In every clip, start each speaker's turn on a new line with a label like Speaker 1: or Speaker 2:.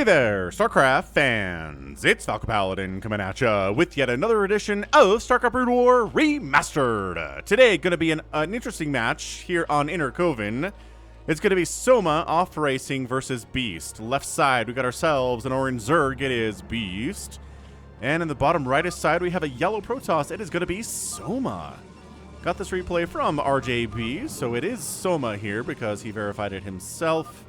Speaker 1: Hey there, StarCraft fans! It's Falcon Paladin coming at ya with yet another edition of StarCraft Brood War Remastered. Today, going to be an interesting match here on Inner Coven. It's going to be Soma off-racing versus Beast. Left side, we got ourselves an orange Zerg. It is Beast. And in the bottom rightest side, we have a yellow Protoss. It is going to be Soma. Got this replay from RJB, so it is Soma here because he verified it himself.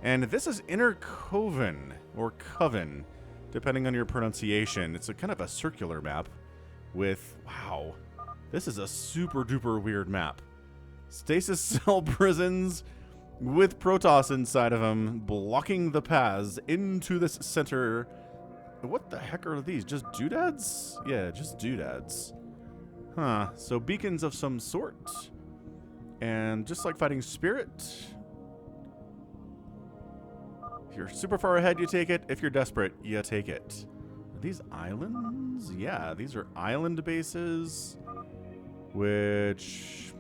Speaker 1: And this is Inner Coven, or Coven, depending on your pronunciation. It's a kind of a circular map with, wow, this is a super duper weird map. Stasis cell prisons with Protoss inside of them, blocking the paths into this center. What the heck are these? Just doodads? Yeah, just doodads. Huh, so beacons of some sort. And just like fighting Spirit, if you're super far ahead, you take it. If you're desperate, you take it. Are these islands? Yeah, these are island bases, which,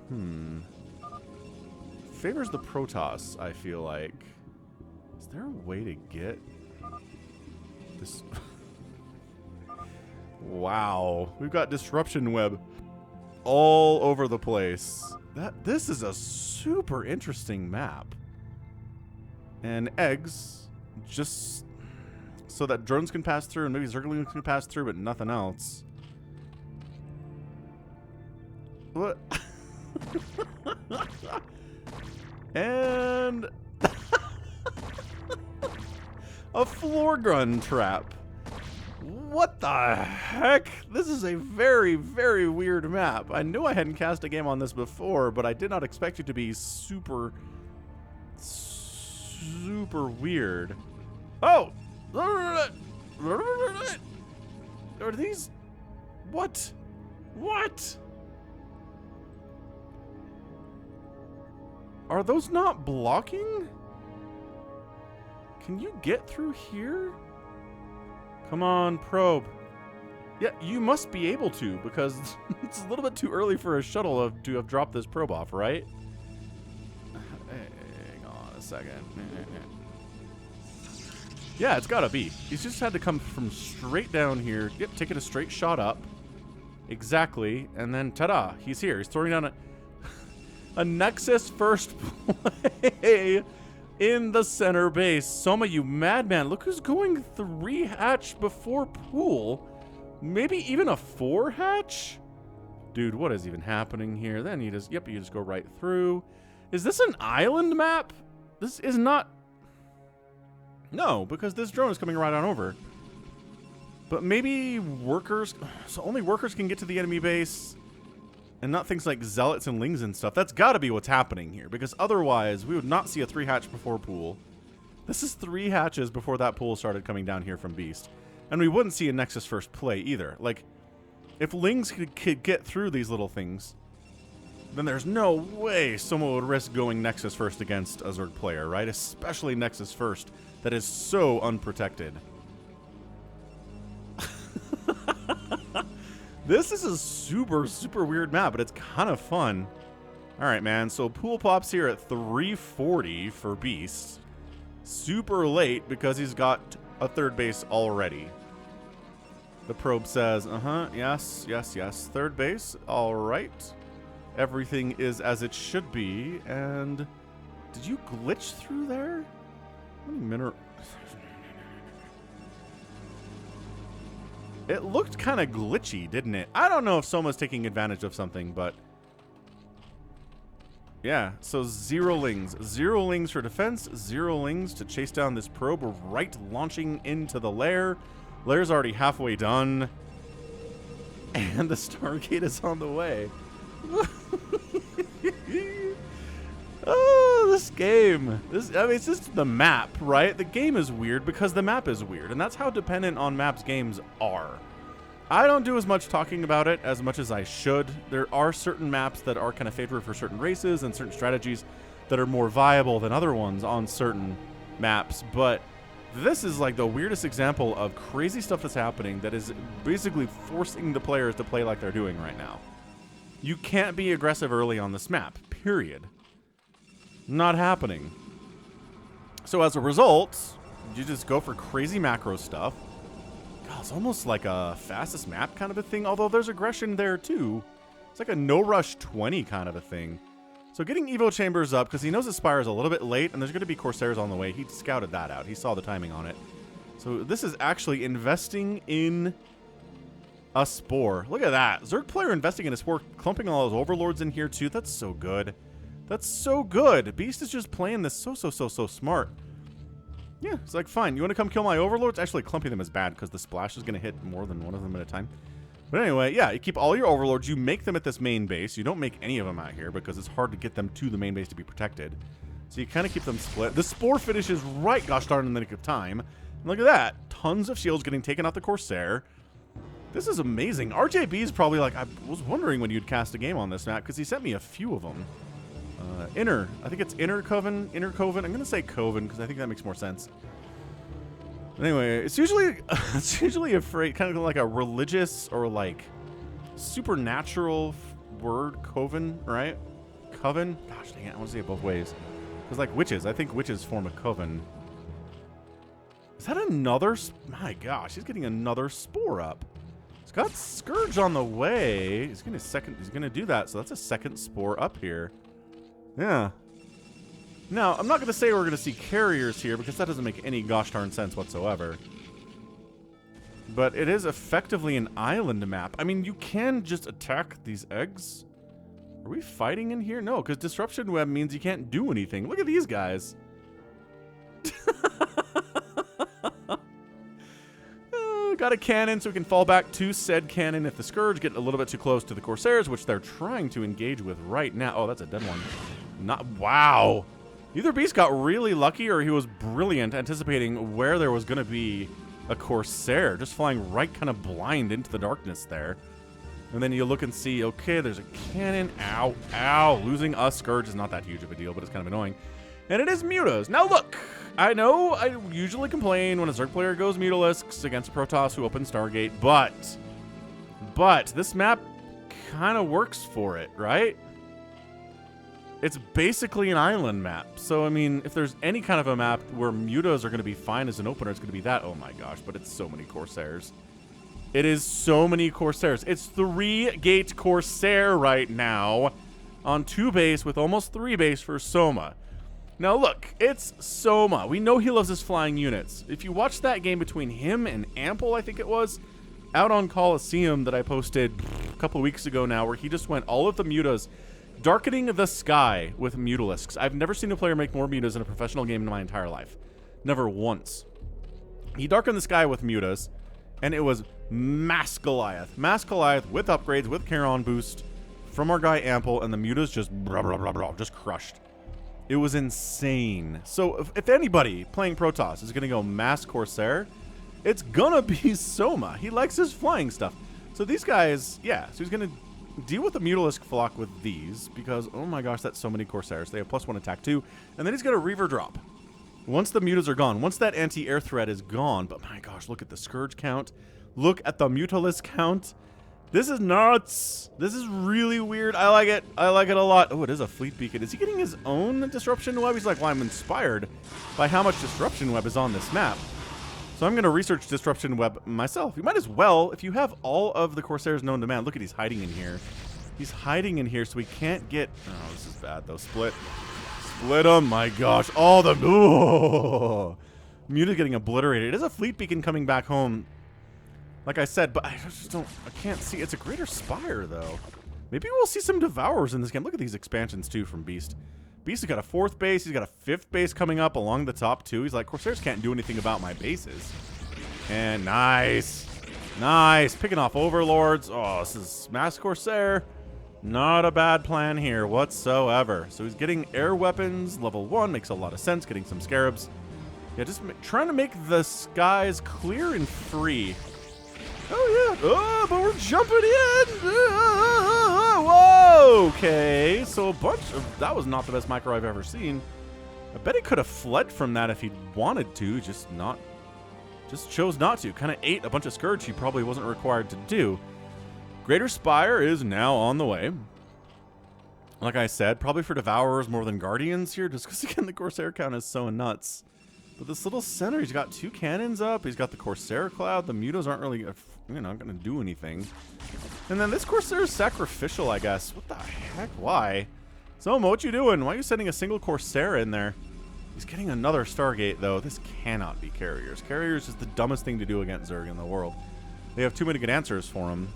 Speaker 1: favors the Protoss, I feel like. Is there a way to get this? Wow, we've got disruption web all over the place. This is a super interesting map. And eggs, just so that drones can pass through and maybe Zerglings can pass through, but nothing else. What? And a floor gun trap. What the heck? This is a very, very weird map. I knew I hadn't cast a game on this before, but I did not expect it to be super weird. Oh! Are these... What? What? Are those not blocking? Can you get through here? Come on, probe. Yeah, you must be able to, because it's a little bit too early for a shuttle to have dropped this probe off, right? Hang on a second. Yeah, it's gotta be. He's just had to come from straight down here. Yep, taking a straight shot up. Exactly. And then, ta-da, he's here. He's throwing down a Nexus first play in the center base. Soma, you madman. Look who's going 3 hatch before pool. Maybe even a 4 hatch? Dude, what is even happening here? Then you just, you just go right through. Is this an island map? This is not... No, because this drone is coming right on over. But maybe workers... So only workers can get to the enemy base, and not things like zealots and lings and stuff. That's got to be what's happening here, because otherwise we would not see a 3 hatch before pool. This is 3 hatches before that pool started coming down here from Beast. And we wouldn't see a Nexus first play either. Like, if lings could get through these little things, then there's no way someone would risk going Nexus first against a Zerg player, right? Especially Nexus first. That is so unprotected. This is a super, super weird map, but it's kind of fun. All right, man. So pool pops here at 340 for Beast. Super late because he's got a 3rd base already. The probe says, yes, yes, yes. 3rd base, all right. Everything is as it should be. And did you glitch through there? How many mineral... It looked kind of glitchy, didn't it? I don't know if Soma's taking advantage of something, but... Yeah, so 0 lings. 0 lings for defense, 0 lings to chase down this probe. We're right launching into the lair. Lair's already halfway done. And the Stargate is on the way. Oh, this game. I mean, it's just the map, right? The game is weird because the map is weird, and that's how dependent on maps games are. I don't do as much talking about it as much as I should. There are certain maps that are kind of favored for certain races and certain strategies that are more viable than other ones on certain maps, but this is like the weirdest example of crazy stuff that's happening that is basically forcing the players to play like they're doing right now. You can't be aggressive early on this map, period. Not happening. So as a result, You just go for crazy macro stuff. God, it's almost like a fastest map kind of a thing, although there's aggression there too. It's like a no rush 20 kind of a thing. So getting Evo Chambers up, because he knows his Spire is a little bit late, and there's going to be Corsairs on the way. He scouted that out. He saw the timing on it. So this is actually investing in a Spore. Look at that. Zerg player investing in a Spore, clumping all those Overlords in here too. That's so good. That's so good. Beast is just playing this so smart. Yeah, it's like, fine. You want to come kill my Overlords? Actually, clumping them is bad, because the splash is going to hit more than one of them at a time. But anyway, yeah, you keep all your Overlords. You make them at this main base. You don't make any of them out here because it's hard to get them to the main base to be protected. So you kind of keep them split. The Spore finishes right, gosh darn, in the nick of time. And look at that. Tons of shields getting taken out the Corsair. This is amazing. RJB is probably like, I was wondering when you'd cast a game on this map because he sent me a few of them. I think it's Coven. I'm going to say Coven because I think that makes more sense. Anyway, it's usually kind of like a religious or like supernatural word, Coven, right? Coven? Gosh dang it, I want to say it both ways. Because like witches, I think witches form a coven. Is that another? My gosh, he's getting another Spore up. He's got Scourge on the way. He's gonna do that, so that's a second Spore up here. Yeah. Now, I'm not going to say we're going to see carriers here because that doesn't make any gosh darn sense whatsoever. But it is effectively an island map. I mean, you can just attack these eggs. Are we fighting in here? No, because Disruption Web means you can't do anything. Look at these guys. Got a cannon so we can fall back to said cannon if the Scourge get a little bit too close to the Corsairs, which they're trying to engage with right now. Oh, that's a dead one. Wow. Either Beast got really lucky or he was brilliant anticipating where there was going to be a Corsair, just flying right kind of blind into the darkness there. And then you look and see, okay, there's a cannon. Ow, ow. Losing a Scourge is not that huge of a deal, but it's kind of annoying. And it is Mutas. Now look, I know I usually complain when a Zerg player goes Mutalisks against a Protoss who opens Stargate, but this map kind of works for it, right? It's basically an island map. So, I mean, if there's any kind of a map where Mutas are going to be fine as an opener, it's going to be that. Oh my gosh, but it's so many Corsairs. It is so many Corsairs. It's 3-gate Corsair right now on 2 base with almost 3 base for Soma. Now look, it's Soma. We know he loves his flying units. If you watch that game between him and Ample, I think it was, out on Coliseum that I posted a couple weeks ago now, where he just went all of the Mutas, darkening the sky with Mutalisks. I've never seen a player make more Mutas in a professional game in my entire life. Never once. He darkened the sky with Mutas, and it was Mass Goliath. Mass Goliath with upgrades, with Charon boost from our guy Ample, and the Mutas just just crushed. It was insane. So if anybody playing Protoss is going to go Mass Corsair, it's going to be Soma. He likes his flying stuff. So these guys, yeah, so he's going to deal with the Mutalisk flock with these because, oh my gosh, that's so many Corsairs. They have +1 attack too. And then he's going to Reaver drop. Once the Mutas are gone, once that anti-air threat is gone, but my gosh, look at the Scourge count. Look at the Mutalisk count. This is nuts. This is really weird. I like it. I like it a lot. Oh, it is a fleet beacon. Is he getting his own Disruption Web? He's like, well, I'm inspired by how much Disruption Web is on this map. So I'm going to research Disruption Web myself. You might as well, if you have all of the Corsairs known to man. Look at, he's hiding in here. He's hiding in here so we can't get... Oh, this is bad, though. Split him. My gosh. All the... Oh. Muta's getting obliterated. It is a fleet beacon coming back home. Like I said, but I just don't... I can't see. It's a Greater Spire, though. Maybe we'll see some Devourers in this game. Look at these expansions, too, from Beast. Beast has got a 4th base. He's got a 5th base coming up along the top, too. He's like, Corsairs can't do anything about my bases. And nice. Nice. Picking off Overlords. Oh, this is Mass Corsair. Not a bad plan here whatsoever. So he's getting air weapons. Level 1 makes a lot of sense. Getting some Scarabs. Yeah, just trying to make the skies clear and free. Oh, yeah. Oh, but we're jumping in. Whoa. Okay. So a bunch of... That was not the best micro I've ever seen. I bet he could have fled from that if he wanted to. Just chose not to. Kind of ate a bunch of Scourge he probably wasn't required to do. Greater Spire is now on the way. Like I said, probably for Devourers more than Guardians here. Just because, again, the Corsair count is so nuts. But this little center, he's got 2 cannons up. He's got the Corsair cloud. The mutos aren't really, going to do anything. And then this Corsair is sacrificial, I guess. What the heck? Why? Soma, what you doing? Why are you sending a single Corsair in there? He's getting another Stargate, though. This cannot be carriers. Carriers is the dumbest thing to do against Zerg in the world. They have too many good answers for him.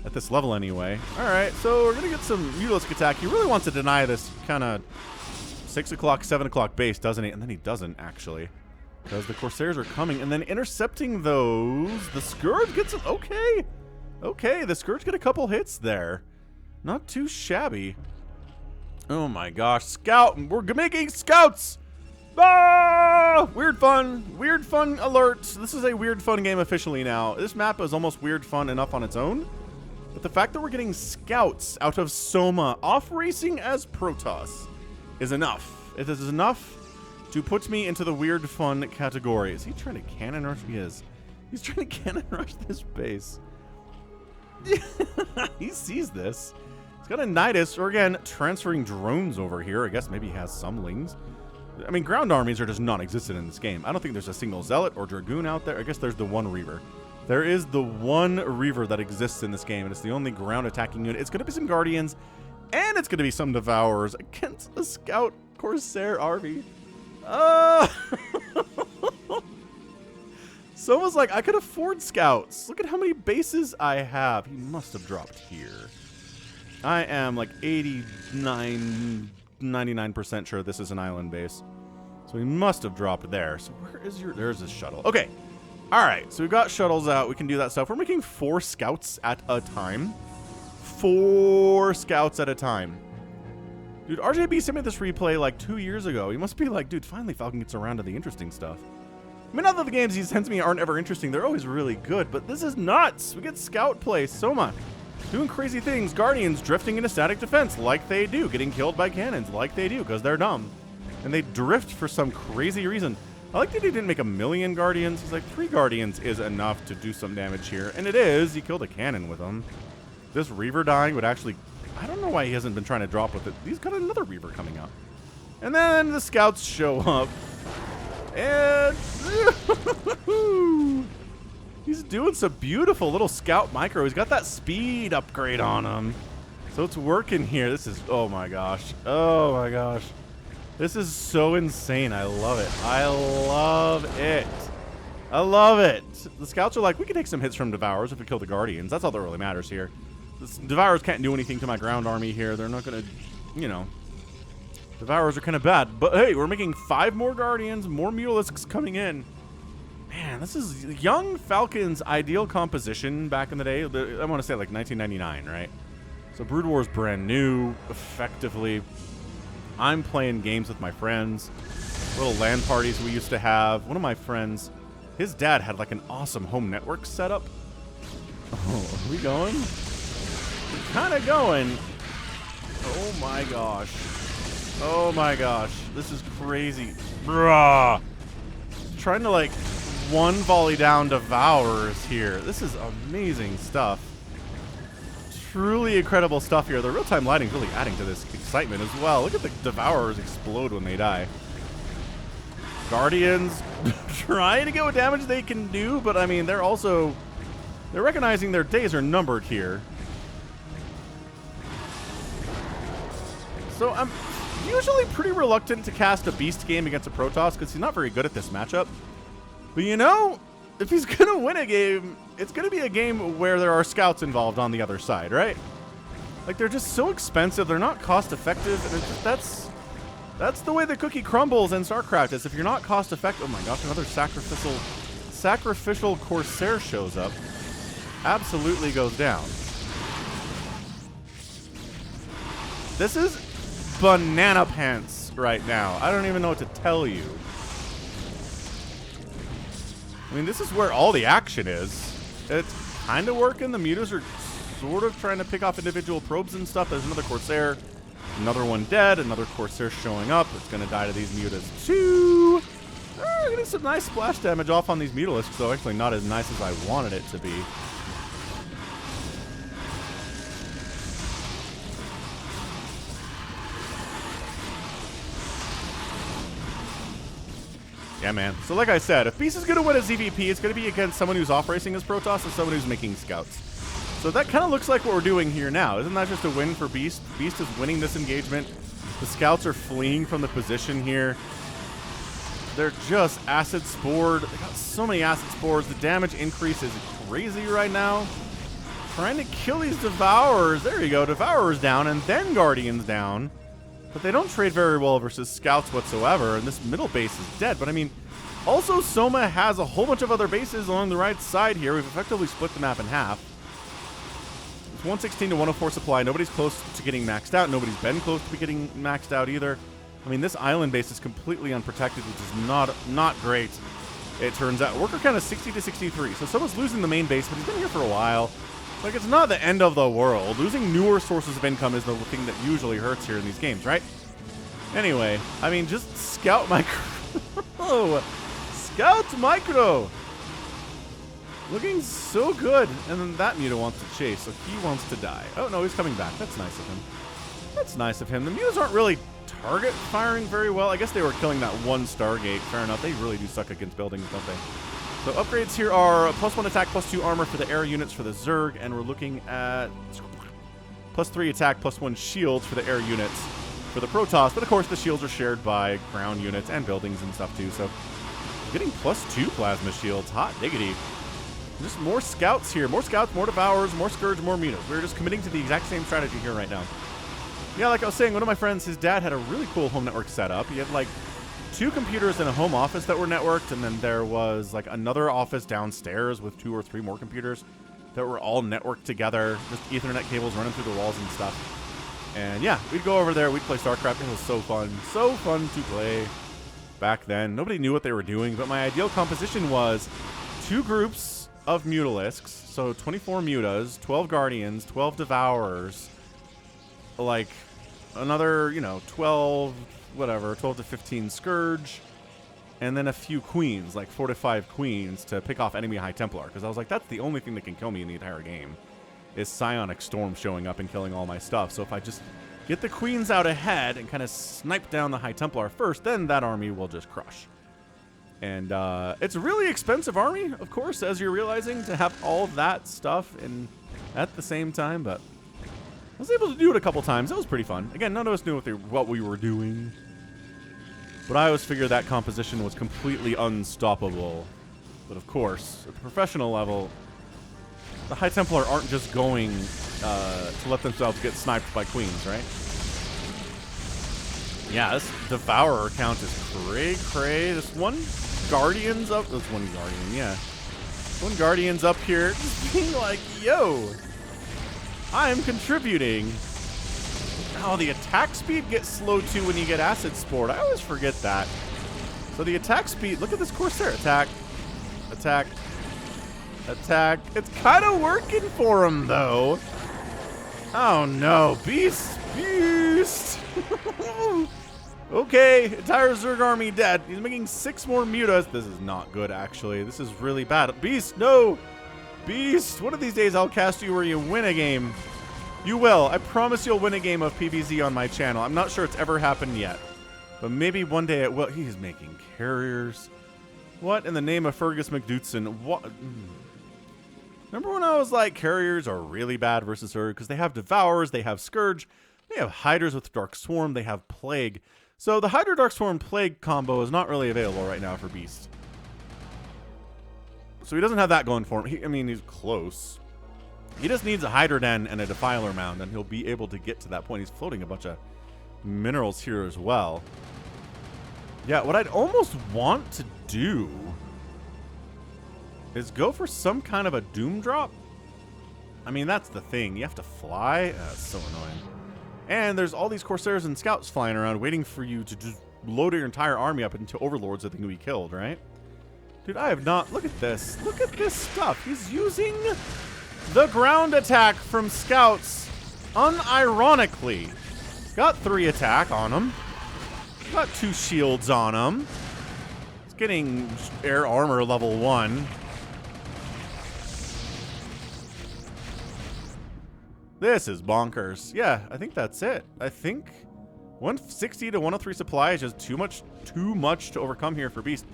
Speaker 1: At this level, anyway. Alright, so we're going to get some mutalisk attack. He really wants to deny this kind of 6 o'clock, 7 o'clock base, doesn't he? And then he doesn't, actually. Because the Corsairs are coming. And then intercepting those. The Scourge gets him. Okay. Okay, the Scourge get a couple hits there. Not too shabby. Oh my gosh. Scout. We're making scouts. Ah! Weird fun. Weird fun alert. This is a weird fun game officially now. This map is almost weird fun enough on its own. But the fact that we're getting scouts out of Soma off racing as Protoss is enough. It is enough to put me into the weird fun category. Is he trying to cannon rush? He is. He's trying to cannon rush this base. He sees this. He's got a Nidus, or again, transferring drones over here. I guess maybe he has some lings. I mean, ground armies are just non-existent in this game. I don't think there's a single Zealot or Dragoon out there. I guess there's the one Reaver. There is the one Reaver that exists in this game, and it's the only ground attacking unit. It's going to be some Guardians, and it's going to be some Devourers against a Scout Corsair army. Soma's like, I could afford Scouts. Look at how many bases I have. He must have dropped here. I am like 99% sure this is an island base. So he must have dropped there. So where is your... There's his shuttle. Okay. All right, so we've got shuttles out. We can do that stuff. We're making 4 scouts at a time. 4 scouts at a time. Dude, RJB sent me this replay like 2 years ago. He must be like, dude, finally Falcon gets around to the interesting stuff. I mean, not that the games he sends me aren't ever interesting. They're always really good, but this is nuts. We get scout play. Soma doing crazy things. Guardians drifting into static defense like they do. Getting killed by cannons like they do because they're dumb. And they drift for some crazy reason. I like that he didn't make 1,000,000 Guardians. He's like, 3 Guardians is enough to do some damage here. And it is. He killed a cannon with them. This Reaver dying would actually... I don't know why he hasn't been trying to drop with it. He's got another Reaver coming up. And then the scouts show up. And... he's doing some beautiful little scout micro. He's got that speed upgrade on him. So it's working here. This is... Oh my gosh. Oh my gosh. This is so insane. I love it. I love it. I love it. The scouts are like, we can take some hits from Devourers if we kill the Guardians. That's all that really matters here. The Devourers can't do anything to my ground army here. They're not going to, you know. Devourers are kind of bad. But hey, we're making 5 more Guardians, more Mutalisks coming in. Man, this is young Falcon's ideal composition back in the day. I want to say like 1999, right? So Brood War is brand new, effectively. I'm playing games with my friends. Little LAN parties we used to have. One of my friends, his dad had like an awesome home network setup. Oh, are we going? We're kind of going. Oh my gosh. Oh my gosh. This is crazy. Bruh. Trying to like one volley down Devourers here. This is amazing stuff. Truly incredible stuff here. The real-time lighting is really adding to this excitement as well. Look at the Devourers explode when they die. Guardians trying to get what damage they can do, but I mean, they're recognizing their days are numbered here. So I'm usually pretty reluctant to cast a Beast game against a Protoss because he's not very good at this matchup. But you know, if he's going to win a game, it's going to be a game where there are scouts involved on the other side, right? Like, they're just so expensive. They're not cost effective. And it's just, that's the way the cookie crumbles in StarCraft is if you're not cost effective. Oh my gosh, another sacrificial Corsair shows up. Absolutely goes down. This is banana pants right now. I don't even know what to tell you. I mean, this is where all the action is. It's kind of working. The mutas are sort of trying to pick off individual probes and stuff. There's another Corsair. Another one dead. Another Corsair showing up. It's going to die to these mutas too. Getting some nice splash damage off on these mutalisks, though. Actually, not as nice as I wanted it to be. Yeah, man. So like I said, if Beast is going to win a ZVP, it's going to be against someone who's off-racing his Protoss and someone who's making scouts. So that kind of looks like what we're doing here now. Isn't that just a win for Beast? Beast is winning this engagement. The scouts are fleeing from the position here. They're just acid spored. They got so many acid spores. The damage increase is crazy right now. Trying to kill these Devourers. There you go. Devourers down and then Guardians down. But they don't trade very well versus scouts whatsoever. And this middle base is dead. But I mean, also Soma has a whole bunch of other bases along the right side here. We've effectively split the map in half. It's 116 to 104 supply. Nobody's close to getting maxed out. Nobody's been close to getting maxed out either. I mean, this island base is completely unprotected, which is not great. It turns out worker count is 60 to 63. So Soma's losing the main base, but he's been here for a while. Like, it's not the end of the world. Losing newer sources of income is the thing that usually hurts here in these games, right? Anyway, I mean, just scout micro. Scout micro. Looking so good. And then that Muta wants to chase, so he wants to die. Oh, no, he's coming back. That's nice of him. That's nice of him. The Mutas aren't really target firing very well. I guess they were killing that one Stargate. Fair enough. They really do suck against buildings, don't they? So upgrades here are +1 attack, +2 armor for the air units for the Zerg, and we're looking at +3 attack, +1 shields for the air units for the Protoss. But of course, the shields are shared by ground units and buildings and stuff too. So getting +2 plasma shields. Hot diggity. Just more scouts here. More scouts, more Devourers, more Scourge, more Mutas. We're just committing to the exact same strategy here right now. Yeah, like I was saying, one of my friends, his dad had a really cool home network set up. He had like 2 computers in a home office that were networked, and then there was like another office downstairs with 2 or 3 more computers that were all networked together. Just Ethernet cables running through the walls and stuff. And yeah, we'd go over there, we'd play StarCraft. It was so fun to play back then. Nobody knew what they were doing, but my ideal composition was 2 groups of mutalisks, so 24 mutas, 12 guardians, 12 devourers, like another, 12 to 15 Scourge, and then a few queens, like 4 to 5 queens to pick off enemy High Templar, because I was like, that's the only thing that can kill me in the entire game, is Psionic Storm showing up and killing all my stuff. So if I just get the queens out ahead and kind of snipe down the High Templar first, then that army will just crush. And it's a really expensive army, of course, as you're realizing, to have all that stuff in at the same time, but I was able to do it a couple times. It was pretty fun. Again, none of us knew what we were doing, but I always figured that composition was completely unstoppable. But of course, at the professional level, the High Templar aren't just going to let themselves get sniped by queens, right? Yeah, this Devourer count is cray-cray. This one Guardian's up. That's one Guardian, yeah. One Guardian's up here just being like, yo, I'm contributing. Oh, the attack speed gets slow too when you get acid spored. I always forget that. So the attack speed, look at this Corsair. Attack, attack, attack. It's kind of working for him though. Oh no, beast, beast. Okay, entire Zerg army dead. He's making 6 more mutas. This is not good, actually. This is really bad. Beast, no. Beast, one of these days I'll cast you where you win a game. You will. I promise you'll win a game of PvZ on my channel. I'm not sure it's ever happened yet, but maybe one day it will. He's making carriers. What in the name of Fergus McDootson? What? Remember when I was like, carriers are really bad versus Zerg because they have Devourers, they have Scourge, they have Hydras with Dark Swarm, they have Plague. So the Hydra Dark Swarm Plague combo is not really available right now for Beast. So he doesn't have that going for him. I mean, he's close. He just needs a Hydra Den and a Defiler Mound, and he'll be able to get to that point. He's floating a bunch of minerals here as well. Yeah, what I'd almost want to do is go for some kind of a Doom Drop. I mean, that's the thing. You have to fly. That's so annoying. And there's all these Corsairs and Scouts flying around waiting for you to just load your entire army up into Overlords that can be killed, right? Dude, I have not... Look at this. Look at this stuff. He's using the ground attack from Scouts unironically. Got 3 attack on him. Got 2 shields on him. He's getting air armor level 1. This is bonkers. Yeah, I think that's it. I think 160 to 103 supply is just too much to overcome here for Beast.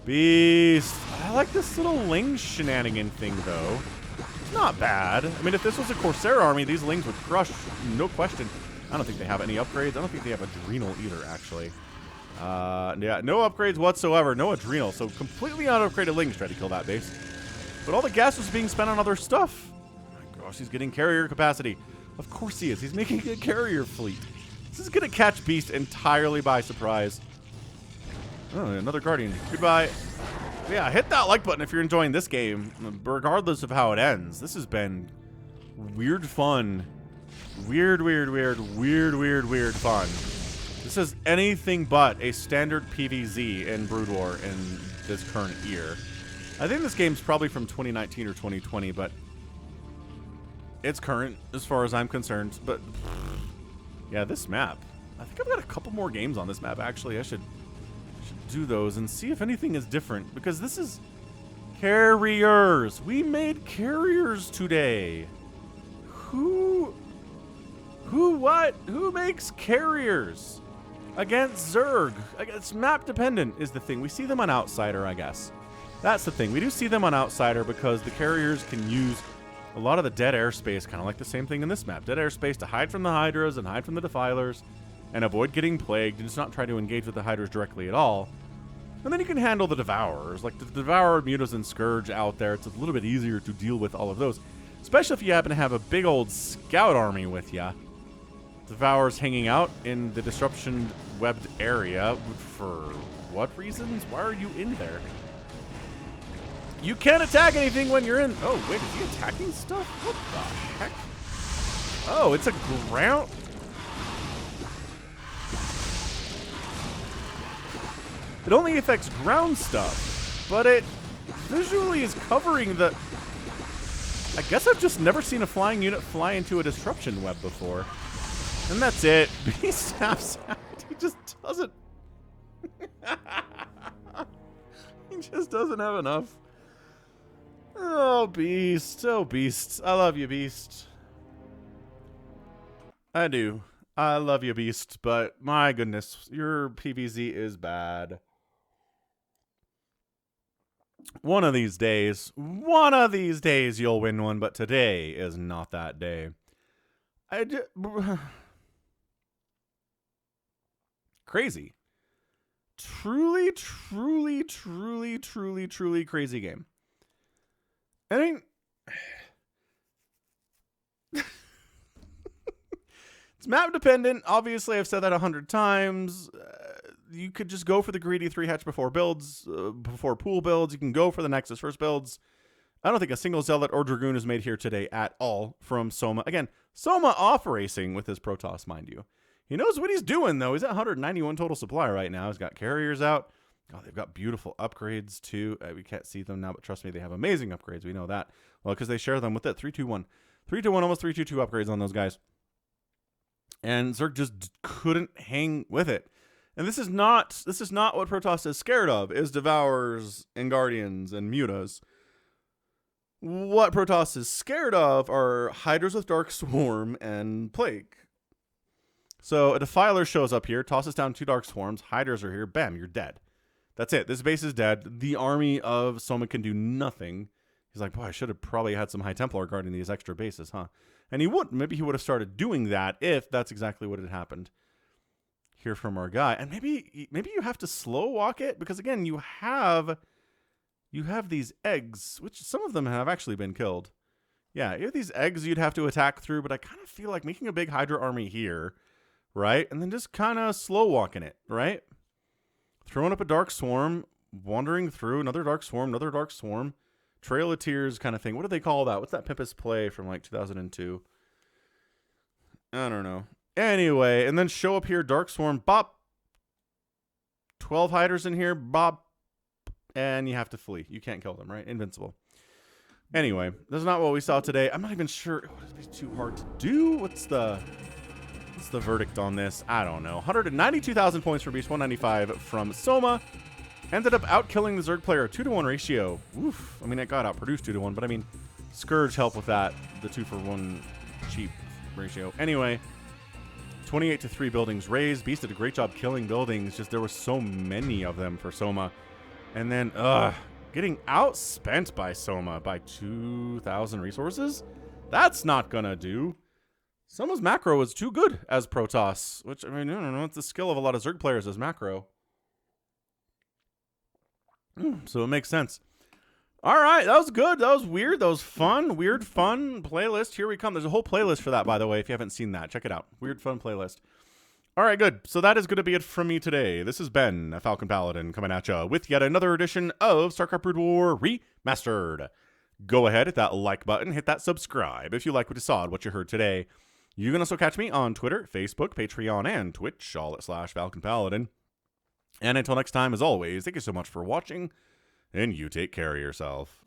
Speaker 1: Beast. I like this little Ling shenanigan thing, though. It's not bad. I mean, if this was a Corsair army, these Lings would crush, no question. I don't think they have any upgrades. I don't think they have Adrenal either, actually. Yeah, no upgrades whatsoever. No Adrenal. So completely un-upgraded Lings tried to kill that base. But all the gas was being spent on other stuff. Oh my gosh, he's getting carrier capacity. Of course he is. He's making a carrier fleet. This is going to catch Beast entirely by surprise. Oh, another Guardian. Goodbye. Yeah, hit that like button if you're enjoying this game, regardless of how it ends. This has been weird fun. Weird fun. This is anything but a standard PvZ in Brood War in this current year. I think this game's probably from 2019 or 2020, but it's current as far as I'm concerned. But yeah, this map. I think I've got a couple more games on this map, actually. I should do those and see if anything is different, because this is carriers. We made carriers today. Who makes carriers against Zerg? It's map dependent is the thing. We see them on Outsider, I guess. That's the thing. We do see them on Outsider because the carriers can use a lot of the dead airspace, kind of like the same thing in this map. Dead airspace to hide from the Hydras and hide from the Defilers and avoid getting plagued and just not try to engage with the Hydras directly at all. And then you can handle the Devourers. Like the Devourer, Mutas, and Scourge out there, it's a little bit easier to deal with all of those. Especially if you happen to have a big old scout army with ya. Devourers hanging out in the disruption-webbed area. For what reasons? Why are you in there? You can't attack anything when you're in... Oh, wait, is he attacking stuff? What the heck? Oh, it's a ground... It only affects ground stuff, but it visually is covering the... I guess I've just never seen a flying unit fly into a disruption web before. And that's it. Beast snaps out. He just doesn't... He just doesn't have enough. Oh, Beast. Oh, Beast. I love you, Beast. I do. I love you, Beast, but my goodness, your PvZ is bad. One of these days you'll win one, but today is not that day. Crazy. Truly crazy game. I mean, it's map dependent. Obviously, I've said that 100 times. You could just go for the greedy 3-hatch before builds, before pool builds. You can go for the Nexus first builds. I don't think a single Zealot or Dragoon is made here today at all from Soma. Again, Soma off-racing with his Protoss, mind you. He knows what he's doing, though. He's at 191 total supply right now. He's got carriers out. Oh, they've got beautiful upgrades, too. We can't see them now, but trust me, they have amazing upgrades. We know that. Well, because they share them with that 321. 321, almost 322 upgrades on those guys. And Zerg just couldn't hang with it. And this is not what Protoss is scared of, is Devourers and Guardians and Mutas. What Protoss is scared of are Hydras with Dark Swarm and Plague. So a Defiler shows up here, tosses down 2 Dark Swarms, Hydras are here, bam, you're dead. That's it. This base is dead. The army of Soma can do nothing. He's like, boy, I should have probably had some High Templar guarding these extra bases, huh? And he would. Maybe he would have started doing that if that's exactly what had happened. Hear from our guy. And maybe you have to slow walk it, because again, you have these eggs, which some of them have actually been killed. Yeah, you have these eggs you'd have to attack through, but I kind of feel like making a big Hydra army here, right? And then just kind of slow walking it, right? Throwing up a Dark Swarm, wandering through another Dark Swarm, Trail of Tears kind of thing. What do they call that? What's that Pimpus play from like 2002? I don't know. Anyway, and then show up here, Dark Swarm, bop. 12 Hydras in here, bop. And you have to flee. You can't kill them, right? Invincible. Anyway, that's not what we saw today. I'm not even sure. Oh, it'd be too hard to do. What's the verdict on this? I don't know. 192,000 points for Beast, 195 from Soma. Ended up out-killing the Zerg player, 2-to-1 ratio. Oof. I mean, it got outproduced 2-to-1, but I mean, Scourge helped with that, the 2-for-1 cheap ratio. Anyway, 28-3 buildings raised. Beast did a great job killing buildings. Just there were so many of them for Soma. And then, getting outspent by Soma by 2,000 resources? That's not gonna do. Soma's macro is too good as Protoss, which, I mean, I don't know, it's the skill of a lot of Zerg players as macro. So it makes sense. All right, that was good. That was weird. That was fun. Weird fun playlist. Here we come. There's a whole playlist for that, by the way, if you haven't seen that. Check it out. Weird fun playlist. All right, good. So that is going to be it from me today. This has been a Falcon Paladin coming at you with yet another edition of StarCraft Brood War Remastered. Go ahead, hit that like button, hit that subscribe if you like what you saw and what you heard today. You can also catch me on Twitter, Facebook, Patreon, and Twitch, all at /Falcon Paladin. And until next time, as always, thank you so much for watching, and you take care of yourself.